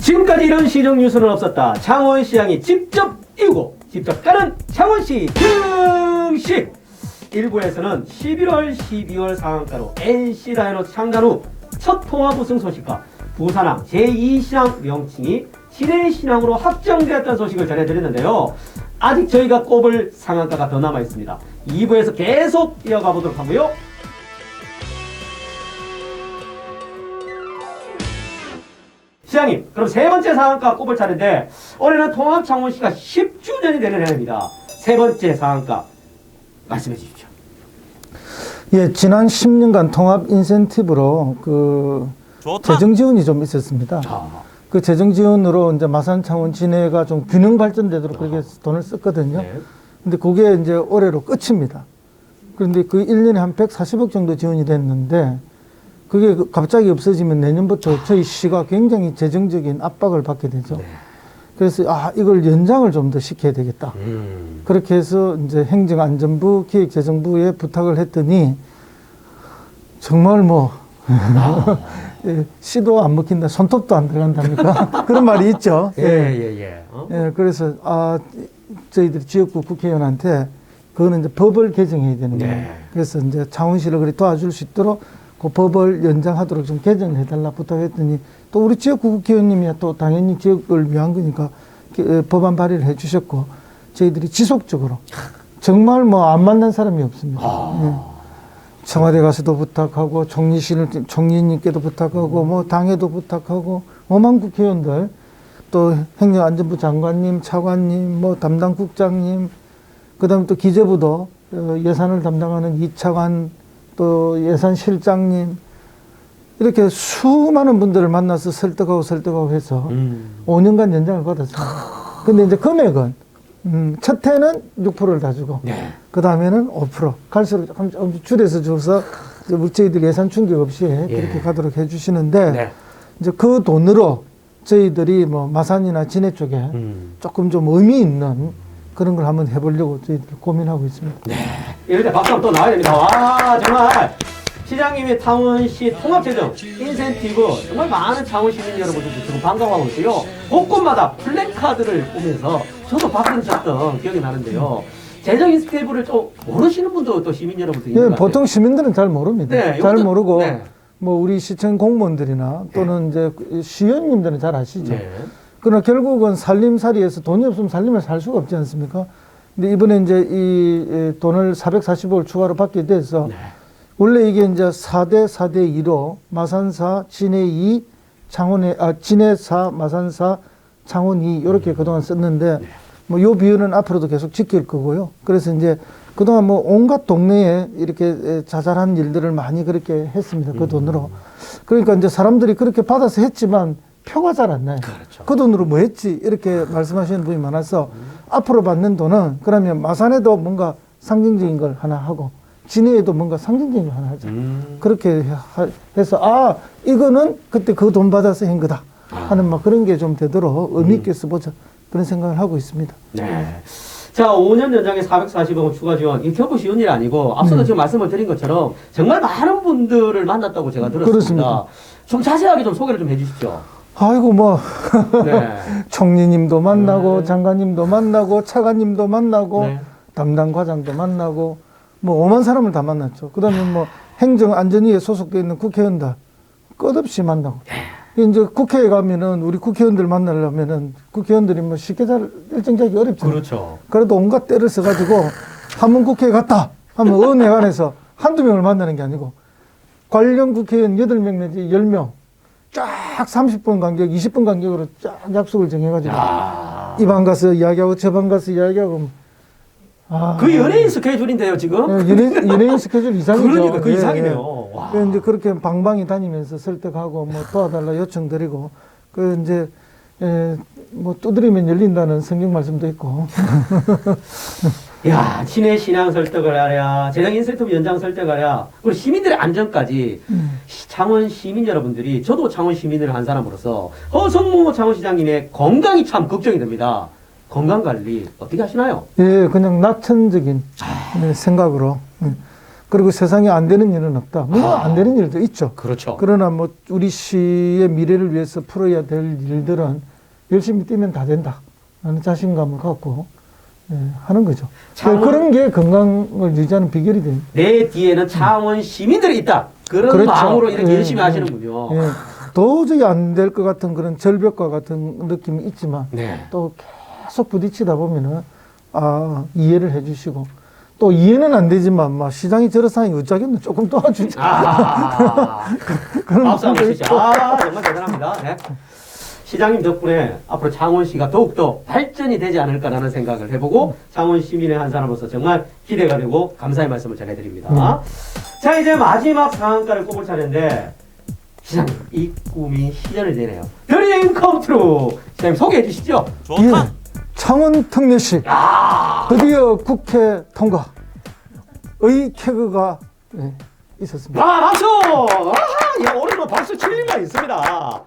지금까지 이런 시정 뉴스는 없었다. 창원시장이 직접 이루고 직접 까는 창원시 증식. 일부에서는 11월, 12월 상한가로 NC다이노 창단 후 첫 통합 우승 소식과 부산항 제2신항 명칭이 신해신항으로 확정되었다는 소식을 전해드렸는데요. 아직 저희가 꼽을 상한가가 더 남아 있습니다. 2부에서 계속 이어가 보도록 하고요. 시장님, 그럼 세 번째 상한가 꼽을 차례인데 올해는 통합 창원시가 10주년이 되는 해입니다. 세 번째 상한가 말씀해 주십시오. 예, 지난 10년간 통합 인센티브로 그 재정 지원이 좀 있었습니다. 그 재정 지원으로 이제 마산 창원 진해가 좀 균형 발전되도록 그렇게 돈을 썼거든요. 네. 근데 그게 이제 올해로 끝입니다. 그런데 그 1년에 한 140억 정도 지원이 됐는데 그게 갑자기 없어지면 내년부터 저희 시가 굉장히 재정적인 압박을 받게 되죠. 네. 그래서 이걸 연장을 좀 더 시켜야 되겠다. 그렇게 해서 이제 행정안전부, 기획재정부에 부탁을 했더니 정말 뭐 씨도 안 먹힌다, 손톱도 안 들어간답니까? 그런 말이 있죠. 예, 그래서 저희들이 지역구 국회의원한테 그거는 이제 법을 개정해야 되는 거예요. 네. 그래서 이제 창원시를 그리 도와줄 수 있도록 그 법을 연장하도록 좀 개정을 해달라 부탁했더니 또 우리 지역구 국회의원님이 또 당연히 지역을 위한 거니까 법안 발의를 해주셨고 저희들이 지속적으로 정말 뭐 안 만난 사람이 없습니다. 예. 청와대 가서도 부탁하고 총리님께도 부탁하고 뭐 당에도 부탁하고 오만 국회의원들 또 행정안전부 장관님, 차관님, 뭐 담당 국장님, 그다음에 또 기재부도 예산을 담당하는 이차관 또 예산실장님 이렇게 수많은 분들을 만나서 설득하고 해서 5년간 연장을 받았습니다. 근데 이제 금액은 첫 해는 6%를 다 주고 그 다음에는 5% 갈수록 조금 줄여서 줘서 우리 저희들 예산 충격 없이 그렇게 가도록 해주시는데 이제 그 돈으로 저희들이 뭐 마산이나 진해 쪽에 조금 좀 의미 있는 그런 걸 한번 해보려고 저희들 고민하고 있습니다. 네. 이럴 때 박수 한번 또 나와야 됩니다. 와, 정말 시장님의 창원시 통합재정 인센티브 정말 많은 창원 시민 여러분들도 지금 반가워하고 있고요. 곳곳마다 플래카드를 보면서 저도 박수를 쳤던 기억이 나는데요. 재정 인센티브를 좀 모르시는 분도 또 시민 여러분들 있는 것 같아요. 보통 시민들은 잘 모릅니다. 네, 잘 모르고 뭐 우리 시청 공무원들이나 또는 이제 시의원님들은 잘 아시죠. 그러나 결국은 살림살이에서 돈이 없으면 살림을 살 수가 없지 않습니까? 근데 이번에 이제 이 돈을 440억을 추가로 받게 돼서 원래 이게 이제 4대 2로 마산사, 진해 2, 진해 4, 마산사, 창원 2 이렇게 그동안 썼는데 뭐 요 비율은 앞으로도 계속 지킬 거고요. 그래서 이제 그동안 뭐 온갖 동네에 이렇게 자잘한 일들을 많이 그렇게 했습니다. 그 돈으로. 그러니까 이제 사람들이 그렇게 받아서 했지만 표가 잘 안 나요. 그렇죠. 그 돈으로 뭐 했지? 이렇게 말씀하시는 분이 많아서 앞으로 받는 돈은 그러면 마산에도 뭔가 상징적인 걸 하나 하고 진해에도 뭔가 상징적인 걸 하나 하자. 그렇게 해서 이거는 그때 그 돈 받아서 한 거다 하는 막 그런 게 좀 되도록 의미 있게 써보자. 그런 생각을 하고 있습니다. 네. 자, 5년 연장에 440억 추가 지원, 이 결코 쉬운 일 아니고, 앞서도 지금 말씀을 드린 것처럼, 정말 많은 분들을 만났다고 제가 들었습니다. 그렇습니다. 좀 자세하게 좀 소개를 좀 해주십시오. 아이고, 뭐, 네. 총리님도 만나고, 장관님도 만나고, 차관님도 만나고, 담당 과장도 만나고, 뭐, 5만 사람을 다 만났죠. 그 다음에 뭐, 행정안전위에 소속되어 있는 국회의원들 끝없이 만나고. 이제 국회에 가면은 우리 국회의원들 만나려면은 국회의원들이 뭐 쉽게 잘 일정 짜기 어렵잖아요. 그렇죠. 그래도 온갖 때를 써가지고 한 번 국회에 갔다 하면 의회관에서 한두 명을 만나는 게 아니고 관련 국회의원 8명 내지 10명 쫙 30분 간격, 20분 간격으로 쫙 약속을 정해가지고 이 방 가서 이야기하고 저 방 가서 이야기하고 그 연예인 스케줄인데요, 지금? 연예인 스케줄 이상이죠. 그러니까 그 이상이네요. 와. 이제 그렇게 방방이 다니면서 설득하고 뭐 도와달라 요청드리고 그 이제 뭐 두드리면 열린다는 성경 말씀도 있고. 야, 친해 신앙 설득을 하랴, 재정 인센티브 연장 설득하랴, 그리고 시민들의 안전까지 창원 시민 여러분들이 저도 창원 시민을 한 사람으로서 허성무 창원시장님의 건강이 참 걱정이 됩니다. 건강 관리 어떻게 하시나요? 예, 그냥 낙천적인 생각으로. 그리고 세상에 안 되는 일은 없다. 물론 안 되는 일도 있죠. 그렇죠. 그러나 뭐 우리 시의 미래를 위해서 풀어야 될 일들은 열심히 뛰면 다 된다. 라는 자신감을 갖고 하는 거죠. 그런 게 건강을 유지하는 비결이 됩니다. 내 뒤에는 창원 시민들이 있다. 그런 그렇죠. 마음으로 이렇게 열심히 하시는군요. 도저히 안 될 것 같은 그런 절벽과 같은 느낌이 있지만 네. 또 계속 부딪히다 보면은 이해를 해주시고 또 이해는 안 되지만 막 시장이 저래서 하니 어쩌겠노 조금 도와주자. 그런 박수 한번 마음도 주시죠. 있고. 정말 대단합니다. 네. 시장님 덕분에 앞으로 창원시가 더욱더 발전이 되지 않을까라는 생각을 해보고 창원 시민의 한 사람으로서 정말 기대가 되고 감사의 말씀을 전해드립니다. 자, 이제 마지막 상한가를 꼽을 차례인데 시장님, 이 꿈이 실현이 되네요. 드림 컴트루. 시장님 소개해 주시죠. 예, 창원 특례시 드디어 국회 통과 의케그가 있었습니다. 박수! 오늘은 박수 칠 일만 있습니다.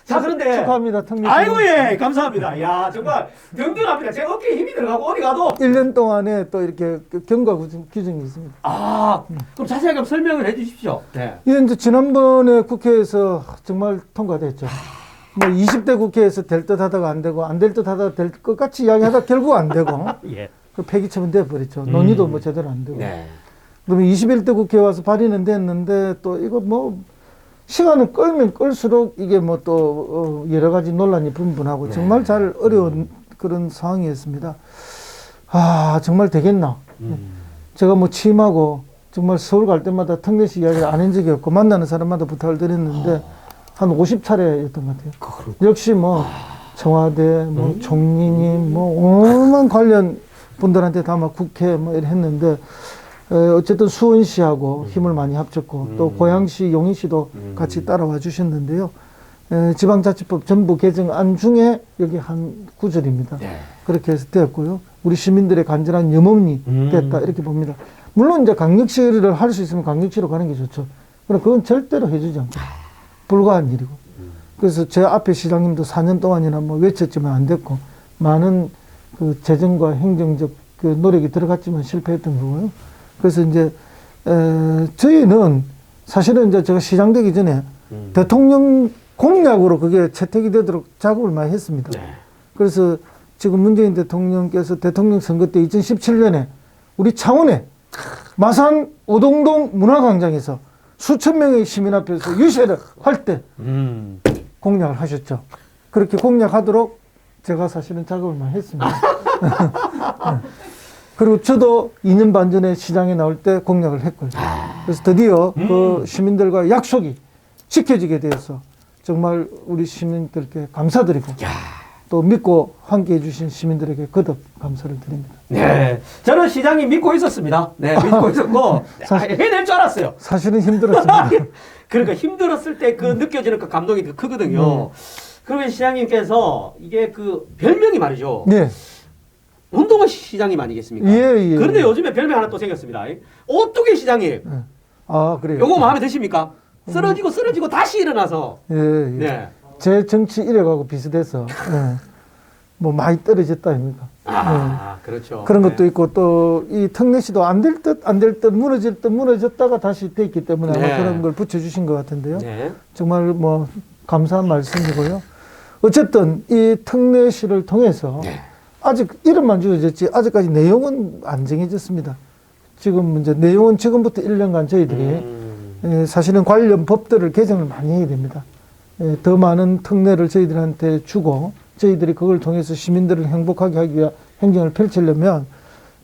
자, 그런데 축하합니다, 특례시. 아이고, 예, 감사합니다. 야, 정말 든든합니다. 제 어깨에 힘이 들어가고 어디 가도 1년 동안에 또 이렇게 경과 규정이 있습니다. 그럼 자세하게 한번 설명을 해 주십시오. 네. 이게 이제 지난번에 국회에서 정말 통과됐죠. 뭐 20대 국회에서 될 듯 하다가 안 되고 안 될 듯 하다가 될 것 같이 이야기하다 결국 안 되고 예. 그 폐기 처분돼 버렸죠. 논의도 뭐 제대로 안 되고. 네. 그러면 21대 국회에 와서 발의는 됐는데 또 이거 뭐 시간을 끌면 끌수록 이게 뭐 또 여러 가지 논란이 분분하고 네. 정말 잘 어려운 그런 상황이었습니다. 정말 되겠나. 제가 뭐 취임하고 정말 서울 갈 때마다 특례시 이야기를 안 한 적이 없고 만나는 사람마다 부탁을 드렸는데 한 50차례였던 것 같아요. 역시 뭐 청와대, 뭐 총리님, 뭐 오만 관련 분들한테 다 막 국회 뭐 이래 했는데 어쨌든 수원시하고 힘을 많이 합쳤고 또 고양시, 용인시도 같이 따라와 주셨는데요. 지방자치법 전부 개정안 중에 여기 한 구절입니다. 네. 그렇게 해서 되었고요. 우리 시민들의 간절한 염원이 됐다 이렇게 봅니다. 물론 이제 강력시를 할 수 있으면 강력시로 가는 게 좋죠. 그러나 그건 절대로 해주지 않고 불가한 일이고. 그래서 제 앞에 시장님도 4년 동안이나 뭐 외쳤지만 안 됐고 많은 그 재정과 행정적 그 노력이 들어갔지만 실패했던 거고요. 그래서 이제 저희는 사실은 이제 제가 시장 되기 전에 대통령 공약으로 그게 채택이 되도록 작업을 많이 했습니다. 네. 그래서 지금 문재인 대통령께서 대통령 선거 때 2017년에 우리 창원에 마산 오동동 문화광장에서 수천 명의 시민 앞에서 유세를 할 때 공약을 하셨죠. 그렇게 공약하도록 제가 사실은 작업을 많이 했습니다. 그리고 저도 2년 반 전에 시장에 나올 때 공약을 했고요. 그래서 드디어 그 시민들과 약속이 지켜지게 되어서 정말 우리 시민들께 감사드리고 또 믿고 함께 해주신 시민들에게 거듭 감사를 드립니다. 네. 저는 시장님 믿고 있었습니다. 네, 믿고 있었고, 해낼 줄 알았어요. 사실은 힘들었습니다. 그러니까 힘들었을 때 그 느껴지는 그 감동이 더 크거든요. 그러면 시장님께서 이게 그 별명이 말이죠. 네. 운동화 시장님 아니겠습니까? 예. 그런데 요즘에 별명 하나 또 생겼습니다. 오뚜기 시장님. 그래요. 요거 마음에 드십니까? 쓰러지고 다시 일어나서. 예. 네. 제 정치 이력하고 비슷해서 뭐 많이 떨어졌다 아닙니까? 그렇죠. 그런 것도 있고 또 이 특례시도 안 될 듯 무너질 듯 무너졌다가 다시 됐기 때문에 아마 그런 걸 붙여주신 것 같은데요. 네. 정말 뭐 감사한 말씀이고요. 어쨌든 이 특례시를 통해서 아직 이름만 주어졌지 아직까지 내용은 안 정해졌습니다. 지금 이제 내용은 지금부터 1년간 저희들이 사실은 관련 법들을 개정을 많이 해야 됩니다. 더 많은 특례를 저희들한테 주고 저희들이 그걸 통해서 시민들을 행복하게 하기 위한 행정을 펼치려면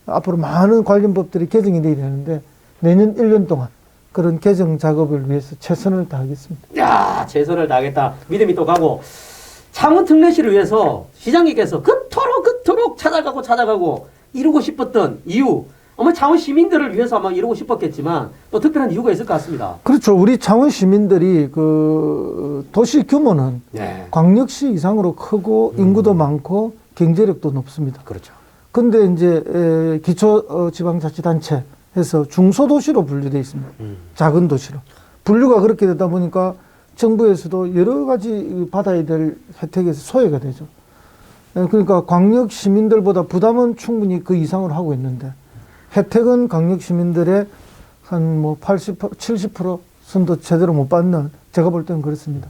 앞으로 많은 관련 법들이 개정이 되어야 되는데 내년 1년 동안 그런 개정 작업을 위해서 최선을 다하겠습니다. 야, 최선을 다하겠다. 믿음이 또 가고. 창원 특례시를 위해서 시장님께서 그토록 찾아가고 이루고 싶었던 이유. 아마 창원 시민들을 위해서 아마 이루고 싶었겠지만 또 특별한 이유가 있을 것 같습니다. 그렇죠. 우리 창원 시민들이 그 도시 규모는 광역시 이상으로 크고 인구도 많고 경제력도 높습니다. 그렇죠. 근데 이제 기초지방자치단체 해서 중소도시로 분류되어 있습니다. 작은 도시로. 분류가 그렇게 되다 보니까 정부에서도 여러 가지 받아야 될 혜택에서 소외가 되죠. 그러니까 광역 시민들보다 부담은 충분히 그 이상으로 하고 있는데 혜택은 광역 시민들의 한 뭐 80%, 70% 선도 제대로 못 받는 제가 볼 때는 그렇습니다.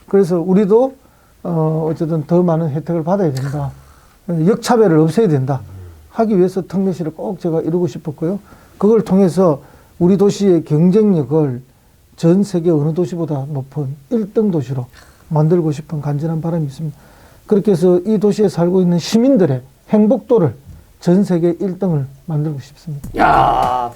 그래서 우리도 어쨌든 더 많은 혜택을 받아야 된다. 역차별을 없애야 된다. 하기 위해서 특례시를 꼭 제가 이루고 싶었고요. 그걸 통해서 우리 도시의 경쟁력을 전 세계 어느 도시보다 높은 1등 도시로 만들고 싶은 간절한 바람이 있습니다. 그렇게 해서 이 도시에 살고 있는 시민들의 행복도를 전 세계 1등을 만들고 싶습니다. 야,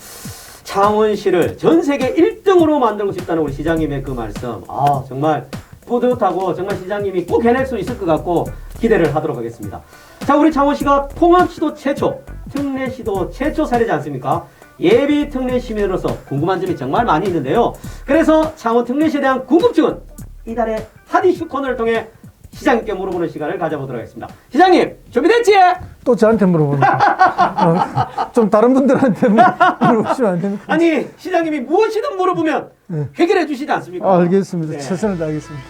창원시를 전 세계 1등으로 만들고 싶다는 우리 시장님의 그 말씀, 정말 뿌듯하고 정말 시장님이 꼭 해낼 수 있을 것 같고 기대를 하도록 하겠습니다. 자, 우리 창원시가 통합시도 최초, 특례시도 최초 사례지 않습니까? 예비 특례 시민으로서 궁금한 점이 정말 많이 있는데요. 그래서 창원 특례시에 대한 궁금증은 이달의 핫 이슈 코너를 통해 시장님께 물어보는 시간을 가져보도록 하겠습니다. 시장님, 준비됐지? 또 저한테 물어보니까 좀 다른 분들한테 물어보시면 안 됩니까? 아니, 시장님이 무엇이든 물어보면 네. 해결해 주시지 않습니까? 알겠습니다. 네. 최선을 다하겠습니다.